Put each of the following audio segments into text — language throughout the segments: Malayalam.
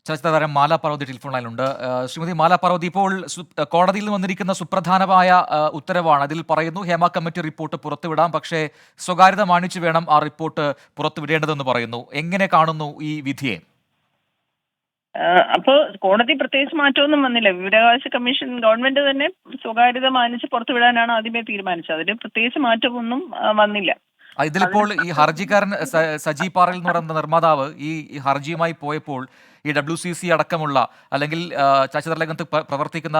ചലച്ചിത്ര താരം മാല പാർവതി ടെലിഫോൺ ലൈനിലുണ്ട്. ശ്രീമതി മാല പാർവതി, ഇപ്പോൾ കോടതിയിൽ നിന്ന് വന്നിരിക്കുന്ന സുപ്രധാനമായ ഉത്തരവാണ്. അതിൽ പറയുന്നു ഹേമ കമ്മിറ്റി റിപ്പോർട്ട് പുറത്തുവിടാം, പക്ഷേ സ്വകാര്യത മാനിച്ചു വേണം ആ റിപ്പോർട്ട് പുറത്തുവിടേണ്ടതെന്ന് പറയുന്നു. എങ്ങനെ കാണുന്നു ഈ വിധിയെ? അപ്പോൾ കോടതി പ്രത്യേകിച്ച് മാറ്റമൊന്നും വന്നില്ല. വിവരാവകാശ കമ്മീഷൻ ഗവൺമെന്റ് തന്നെ സ്വകാര്യത മാനിച്ച് പുറത്തുവിടാനാണ് ആദ്യമേ തീരുമാനിച്ചത്. അതിന് പ്രത്യേകിച്ച് മാറ്റമൊന്നും വന്നില്ല. ഇതിലിപ്പോൾ ഈ ഹർജിക്കാരൻ സജി പാറയിൽ എന്ന് പറയുന്ന നിർമ്മാതാവ് ഈ ഹർജിയുമായി പോയപ്പോൾ ഈ WCC അടക്കമുള്ള അല്ലെങ്കിൽ ചലച്ചിത്ര രംഗത്ത് പ്രവർത്തിക്കുന്ന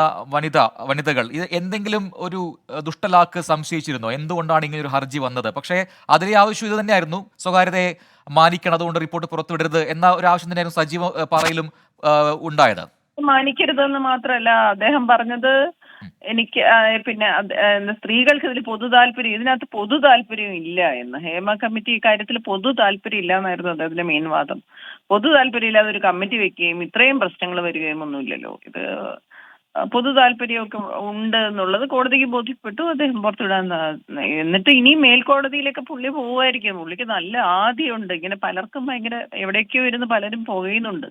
വനിതകൾ ഇത് എന്തെങ്കിലും ഒരു ദുഷ്ടലാക്ക് സംശയിച്ചിരുന്നോ? എന്തുകൊണ്ടാണ് ഇങ്ങനെ ഒരു ഹർജി വന്നത്? പക്ഷേ അതിലെ ആവശ്യം ഇത് തന്നെയായിരുന്നു, സ്വകാര്യതയെ മാനിക്കണം, അതുകൊണ്ട് റിപ്പോർട്ട് പുറത്തുവിടരുത് എന്ന ഒരു ആവശ്യം തന്നെയായിരുന്നു സജീവ പാറയിലും ഉണ്ടായത്. മാനിക്കരുതെന്ന് മാത്രമല്ല അദ്ദേഹം പറഞ്ഞത്, എനിക്ക് പിന്നെ സ്ത്രീകൾക്ക് ഇതിൽ ഇതിനകത്ത് പൊതു താല്പര്യം ഇല്ല എന്ന്. ഹേമ കമ്മിറ്റി ഇക്കാര്യത്തിൽ പൊതു താല്പര്യം ഇല്ല എന്നായിരുന്നു അദ്ദേഹത്തിന്റെ മെയിൻ വാദം. പൊതു താല്പര്യം ഇല്ലാതെ ഒരു കമ്മിറ്റി വെക്കുകയും ഇത്രയും പ്രശ്നങ്ങൾ വരികയും ഒന്നുമില്ലല്ലോ. ഇത് പൊതു താല്പര്യമൊക്കെ ഉണ്ട് എന്നുള്ളത് കോടതിക്ക് ബോധ്യപ്പെട്ടു. അദ്ദേഹം പുറത്തുവിടാൻ എന്നിട്ട് ഇനി മേൽക്കോടതിയിലൊക്കെ പുള്ളി പോവുമായിരിക്കും. പുള്ളിക്ക് നല്ല ആദിയുണ്ട്. ഇങ്ങനെ പലർക്കും ഭയങ്കര എവിടേക്കോ ഇരുന്ന് പലരും പോകുന്നുണ്ട്.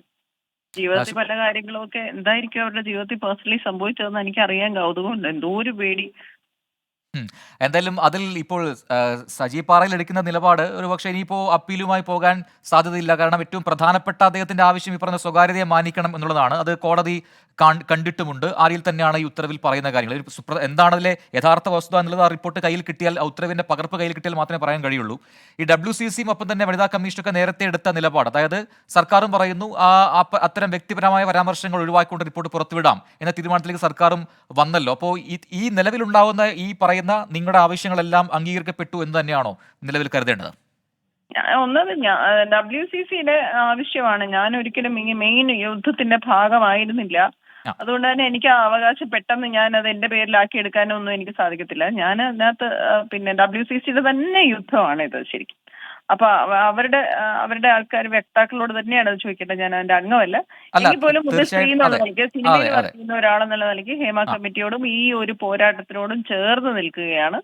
ജീവിതത്തിൽ പല കാര്യങ്ങളും ഒക്കെ എന്തായിരിക്കും അവരുടെ ജീവിതത്തിൽ പേഴ്സണലി സംഭവിച്ചതെന്ന് എനിക്ക് അറിയാൻ കൗതുകമുണ്ട്. എന്തോ ഒരു പേടി. എന്തായാലും അതിൽ ഇപ്പോൾ സജി പാറയിൽ എടുക്കുന്ന നിലപാട് ഒരുപക്ഷെ ഇനിയിപ്പോൾ അപ്പീലുമായി പോകാൻ സാധ്യതയില്ല. കാരണം ഏറ്റവും പ്രധാനപ്പെട്ട അദ്ദേഹത്തിന്റെ ആവശ്യം ഈ പറഞ്ഞ സ്വകാര്യതയെ മാനിക്കണം എന്നുള്ളതാണ്. അത് കോടതി കണ്ടിട്ടുമുണ്ട്. ആരിൽ തന്നെയാണ് ഈ ഉത്തരവിൽ പറയുന്ന കാര്യങ്ങൾ. എന്താണ് അതിലെ യഥാർത്ഥ വസ്തുത എന്നുള്ളത് ആ റിപ്പോർട്ട് കയ്യിൽ കിട്ടിയാൽ, ഉത്തരവിന്റെ പകർപ്പ് കയ്യിൽ കിട്ടിയാൽ മാത്രമേ പറയാൻ കഴിയുള്ളൂ. ഈ WCCയും ഒപ്പം തന്നെ വനിതാ കമ്മീഷനൊക്കെ നേരത്തെ എടുത്ത നിലപാട്, അതായത് സർക്കാരും പറയുന്നു അത്തരം വ്യക്തിപരമായ പരാമർശങ്ങൾ ഒഴിവാക്കിക്കൊണ്ട് റിപ്പോർട്ട് പുറത്തുവിടാം എന്ന തീരുമാനത്തിലേക്ക് സർക്കാരും വന്നല്ലോ. അപ്പോൾ ഈ നിലവിലുണ്ടാവുന്ന ഈ പറയുന്ന നിങ്ങളുടെ ആവശ്യങ്ങളെല്ലാം അംഗീകരിക്കപ്പെട്ടു എന്ന് തന്നെയാണോ നിലവിൽ കരുതേണ്ടത്? WCCയുടെ ആവശ്യമാണ്. ഞാൻ ഒരിക്കലും ഈ മെയിൻ യുദ്ധത്തിന്റെ ഭാഗമായിരുന്നില്ല. അതുകൊണ്ട് തന്നെ എനിക്ക് ആ അവകാശം പെട്ടെന്ന് ഞാൻ അത് എന്റെ പേരിലാക്കി എടുക്കാനൊന്നും എനിക്ക് സാധിക്കത്തില്ല. ഞാൻ അതിനകത്ത് പിന്നെ WCCയുടെ തന്നെ യുദ്ധമാണ് ഇത് ശരിക്കും. അപ്പൊ അവരുടെ ആൾക്കാർ വക്താക്കളോട് തന്നെയാണ് അത് ചോദിക്കേണ്ടത്. ഞാൻ അതിന്റെ അംഗമല്ല. എങ്കിൽ പോലും ഒരു സ്ത്രീ എന്നുള്ള നിലയ്ക്ക്, സിനിമയിൽ വർക്ക് ചെയ്യുന്ന ഒരാളെന്നുള്ള നിലയ്ക്ക് ഹേമ കമ്മിറ്റിയോടും ഈ ഒരു പോരാട്ടത്തിനോടും ചേർന്ന് നിൽക്കുകയാണ്.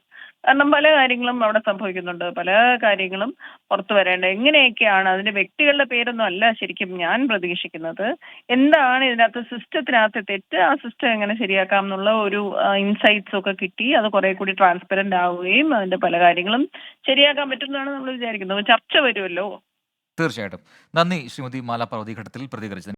കാരണം പല കാര്യങ്ങളും അവിടെ സംഭവിക്കുന്നുണ്ട്. പല കാര്യങ്ങളും പുറത്തു വരേണ്ട. എങ്ങനെയൊക്കെയാണ് അതിന്റെ വ്യക്തികളുടെ പേരൊന്നും അല്ല ശരിക്കും ഞാൻ പ്രതീക്ഷിക്കുന്നത്. എന്താണ് ഇതിനകത്ത് സിസ്റ്റത്തിനകത്ത് തെറ്റ്, ആ സിസ്റ്റം എങ്ങനെ ശരിയാക്കാം എന്നുള്ള ഒരു ഇൻസൈറ്റ്സ് ഒക്കെ കിട്ടി അത് കുറെ കൂടി ട്രാൻസ്പെറന്റ് ആവുകയും അതിന്റെ പല കാര്യങ്ങളും ശരിയാക്കാൻ പറ്റുന്നതാണ് നമ്മൾ വിചാരിക്കുന്നത്. ചർച്ച വരുമല്ലോ. തീർച്ചയായിട്ടും. നന്ദി ശ്രീമതി മാല പാർവതി ഘട്ടത്തിൽ പ്രതികരിച്ചത്.